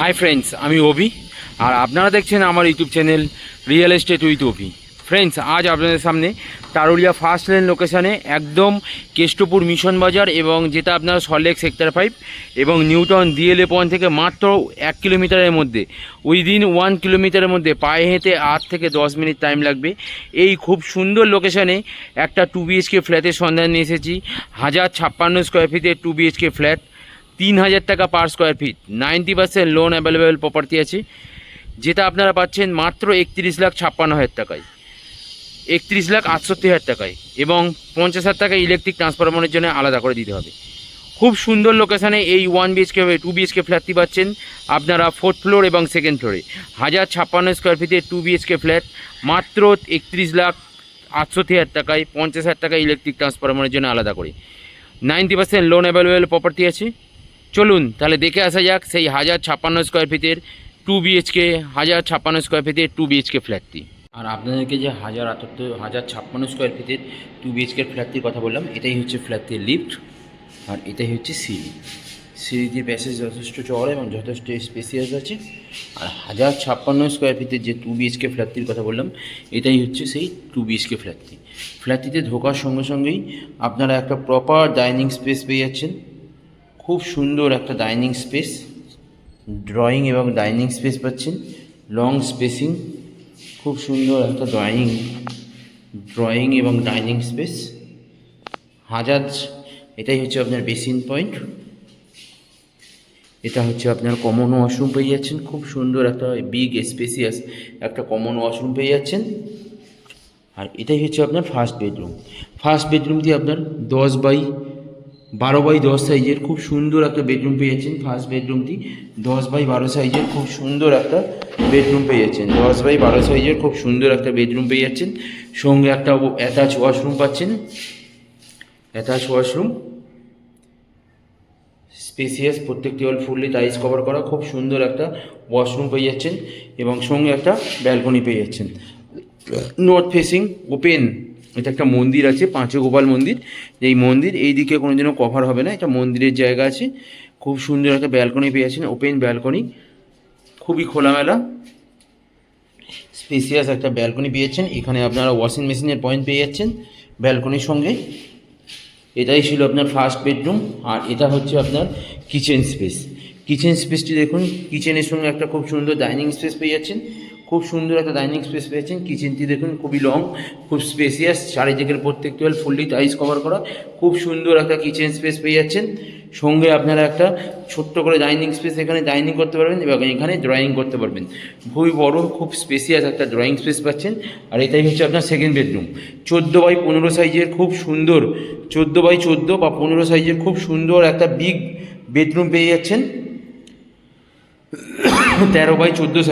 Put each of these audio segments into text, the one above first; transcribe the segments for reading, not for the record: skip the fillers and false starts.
Hi friends, আমি অভি আর আপনারা দেখছেন আমার YouTube channel real estate with Abhi. Friends, আজ আপনাদের সামনে তারুলিয়া ফার্স্ট লেন লোকেশানে একদম কেষ্টপুর মিশন বাজার এবং যেটা আপনার সল্টলেক সেক্টর 5 এবং নিউটন ডিএলএ পয়েন্ট থেকে মাত্র 1 কিলোমিটারের মধ্যে, উইদিন 1 কিলোমিটারের মধ্যে পায়ে হেঁটে 8 থেকে 10 মিনিট টাইম লাগবে। এই খুব সুন্দর লোকেশানে একটা 2 বিএইচকে ফ্ল্যাটের সন্ধান নিয়ে এসেছি। 1056 স্কোয়ার ফিটের 2 বিএইচকে ফ্ল্যাট, 3000 টাকা per square feet, 90% loan available property আছে, যেটা আপনারা পাচ্ছেন মাত্র 31,56,000 টাকায়, 31,68,000 টাকায় এবং 50,000 টাকা ইলেকট্রিক ট্রান্সফরমারের জন্য আলাদা করে দিতে হবে। খুব সুন্দর লোকেশানে এই 1 বিএইচকে 2 বিএইচকে ফ্ল্যাটটি পাচ্ছেন আপনারা 4th ফ্লোর এবং 2nd ফ্লোরে। 1056 স্কোয়ার ফিটের 2 বিএইচকে ফ্ল্যাট মাত্র 31,68,000 টাকায়, 50,000 টাকা ইলেকট্রিক ট্রান্সফরমারের জন্য আলাদা করে, 90% লোন অ্যাভেলেবেল প্রপার্টি আছে। চলুন তাহলে দেখে আসা যাক সেই 1056 স্কোয়ার ফিটের 2 বিএইচকে 1056 স্কোয়ার ফিটের 2 বিএইচকে ফ্ল্যাটটি। আর আপনাদেরকে যে 1056 স্কোয়ার ফিটের 2 বিএইচকে ফ্ল্যাটটির কথা বললাম, এটাই হচ্ছে ফ্ল্যাটটির লিফট আর এটাই হচ্ছে সিঁড়ি। সিঁড়িটির প্যাসেজ যথেষ্ট চওড়া এবং যথেষ্ট স্পেসিয়াস আছে। আর 1056 স্কোয়ার ফিটের যে 2 বিএইচকে ফ্ল্যাটটির কথা বললাম, এটাই হচ্ছে সেই 2 বিএইচকে ফ্ল্যাটটি। ফ্ল্যাটটিতে ঢোকার সঙ্গে সঙ্গেই আপনারা একটা প্রপার ডাইনিং স্পেস পেয়ে যাচ্ছেন। খুব সুন্দর একটা ডাইনিং স্পেস, ড্রয়িং এবং ডাইনিং স্পেস পাচ্ছেন, লং স্পেসিং, খুব সুন্দর একটা ড্রয়িং এবং ডাইনিং স্পেস। এটাই হচ্ছে আপনার বেসিন পয়েন্ট, এটা হচ্ছে আপনার কমন ওয়াশরুম পেয়ে যাচ্ছেন। খুব সুন্দর একটা বিগ স্পেসিয়াস একটা কমন ওয়াশরুম পেয়ে যাচ্ছেন। আর এটাই হচ্ছে আপনার ফার্স্ট বেডরুম। ফার্স্ট বেডরুমটি আপনার 12x10 সাইজের খুব সুন্দর একটা বেডরুম পেয়ে যাচ্ছেন। ফার্স্ট বেডরুমটি 10x12 সাইজের খুব সুন্দর একটা বেডরুম পেয়ে যাচ্ছেন। 10x12 সাইজের খুব সুন্দর একটা বেডরুম পেয়ে যাচ্ছেন, সঙ্গে একটা অ্যাটাচ ওয়াশরুম পাচ্ছেন। অ্যাটাচ ওয়াশরুম স্পেসিয়াস, প্রত্যেকটি অল ফুললি টাইলস কভার করা, খুব সুন্দর একটা ওয়াশরুম পেয়ে যাচ্ছেন এবং সঙ্গে একটা ব্যালকনি পেয়ে যাচ্ছেন। নর্থ ফেসিং ওপেন, এটা একটা মন্দির আছে, পাঁচগোপাল মন্দির। এই মন্দির এই দিকে কোনোদিনও কভার হবে না, এটা মন্দিরের জায়গা আছে। খুব সুন্দর একটা ব্যালকনি পেয়ে যাচ্ছেন, ওপেন ব্যালকনি, খুবই খোলামেলা স্পেসিয়াস একটা ব্যালকনি পেয়েছেন। এখানে আপনারা ওয়াশিং মেশিনের পয়েন্ট পেয়ে যাচ্ছেন ব্যালকনির সঙ্গে। এটাই ছিল আপনার ফার্স্ট বেডরুম। আর এটা হচ্ছে আপনার কিচেন স্পেস। কিচেন স্পেসটি দেখুন, কিচেনের সঙ্গে একটা খুব সুন্দর ডাইনিং স্পেস পেয়ে যাচ্ছেন। খুব সুন্দর একটা ডাইনিং স্পেস পেয়েছেন। কিচেনটি দেখুন খুবই লং, খুব স্পেসিয়াস, চারিদিকের প্রত্যেকটি ওয়াল ফুললি টাইলস কভার করা, খুব সুন্দর একটা কিচেন স্পেস পেয়ে যাচ্ছেন। সঙ্গে আপনারা একটা ছোট্ট করে ডাইনিং স্পেস, এখানে ডাইনিং করতে পারবেন এবং এখানে ড্রয়িং করতে পারবেন। খুবই বড়, খুব স্পেসিয়াস একটা ড্রয়িং স্পেস পাচ্ছেন। আর এটাই হচ্ছে আপনার সেকেন্ড বেডরুম। 14x15 সাইজের খুব সুন্দর, 14x14 বা 15 সাইজের খুব সুন্দর একটা বিগ বেডরুম পেয়ে যাচ্ছেন। 13x14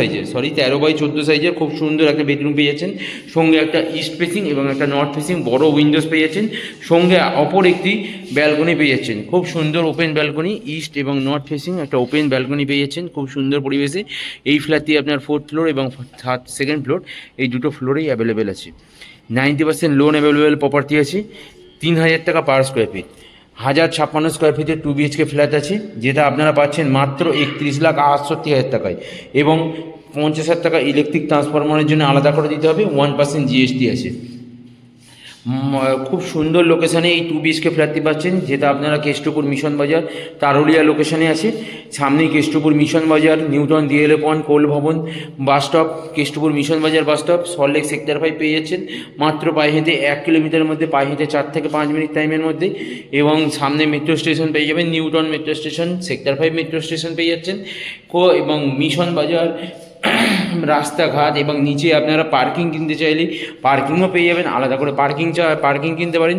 সাইজের খুব সুন্দর একটা বেডরুম পেয়ে যাচ্ছেন, সঙ্গে একটা ইস্ট ফেসিং এবং একটা নর্থ ফেসিং বড় উইন্ডোজ পেয়ে যাচ্ছেন, সঙ্গে অপর একটি ব্যালকনি পেয়ে যাচ্ছেন। খুব সুন্দর ওপেন ব্যালকনি, ইস্ট এবং নর্থ ফেসিং একটা ওপেন ব্যালকনি পেয়ে যাচ্ছেন খুব সুন্দর পরিবেশে। এই ফ্ল্যাটটি আপনার 4th ফ্লোর এবং 2nd ফ্লোর, এই দুটো ফ্লোরেই অ্যাভেলেবেল আছে। 90% লোন অ্যাভেলেবেল প্রপার্টি আছে, 3000 টাকা পার স্কোয়ার ফিট। 1056 স্কোয়ার ফিটের 2 বিএইচকে ফ্ল্যাট আছে, যেটা আপনারা পাচ্ছেন মাত্র 31,68,000 টাকায় এবং 50,000 টাকা ইলেকট্রিক ট্রান্সফরমারের জন্য আলাদা করে দিতে হবে, 1% জিএসটি আছে। খুব সুন্দর লোকেশানে এই 2 বিএইচকে ফ্ল্যাটটি পাচ্ছেন, যেটা আপনারা কেষ্টপুর মিশন বাজার তারুলিয়া লোকেশানে আছে। সামনেই কেষ্টপুর মিশন বাজার, নিউটন ডিএলএ পয়েন্ট, কোল ভবন বাস স্টপ, কেষ্টপুর মিশন বাজার বাস স্টপ, সল্টলেক সেক্টর 5 পেয়ে যাচ্ছেন মাত্র পায়ে হেঁটে 1 কিলোমিটারের মধ্যে, পায়ে হেঁটে 4 থেকে 5 মিনিট টাইমের মধ্যে। এবং সামনে মেট্রো স্টেশন পেয়ে যাবেন, Newton metro station, sector 5 metro station পেয়ে যাচ্ছেন। এবং মিশন বাজার রাস্তাঘাট এবং নিচে আপনারা পার্কিং কিনতে চাইলে পার্কিংও পেয়ে যাবেন, আলাদা করে পার্কিং কিনতে পারেন।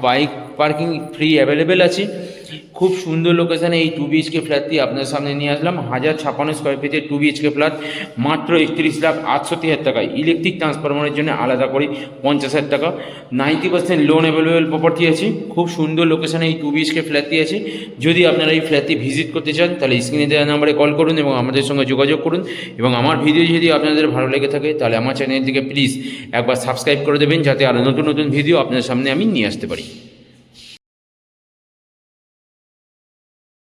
বাইক পার্কিং ফ্রি অ্যাভেলেবেল আছে। খুব সুন্দর লোকেশানে এই 2 বিএইচকে ফ্ল্যাটটি আপনার সামনে নিয়ে আসলাম। 1056 স্কোয়ার ফিটের 2 বিএইচকে ফ্ল্যাট মাত্র 31,68,000 টাকায়, ইলেকট্রিক ট্রান্সফরমারের জন্য আলাদা করে 50,000 টাকা, 90% লোন অ্যাভেলেবেল প্রপার্টি আছে। খুব সুন্দর লোকেশানে এই 2 বিএইচকে ফ্ল্যাটটি আছে। যদি আপনারা এই ফ্ল্যাটটি ভিজিট করতে চান তাহলে স্ক্রিনে দেওয়া নাম্বারে কল করুন এবং আমাদের সঙ্গে যোগাযোগ করুন। এবং আমার ভিডিও যদি আপনাদের ভালো লেগে থাকে তাহলে আমার চ্যানেলটিকে প্লিজ একবার সাবস্ক্রাইব করে দেবেন, যাতে আরও নতুন নতুন ভিডিও আপনাদের সামনে আমি নিয়ে আসতে পারি।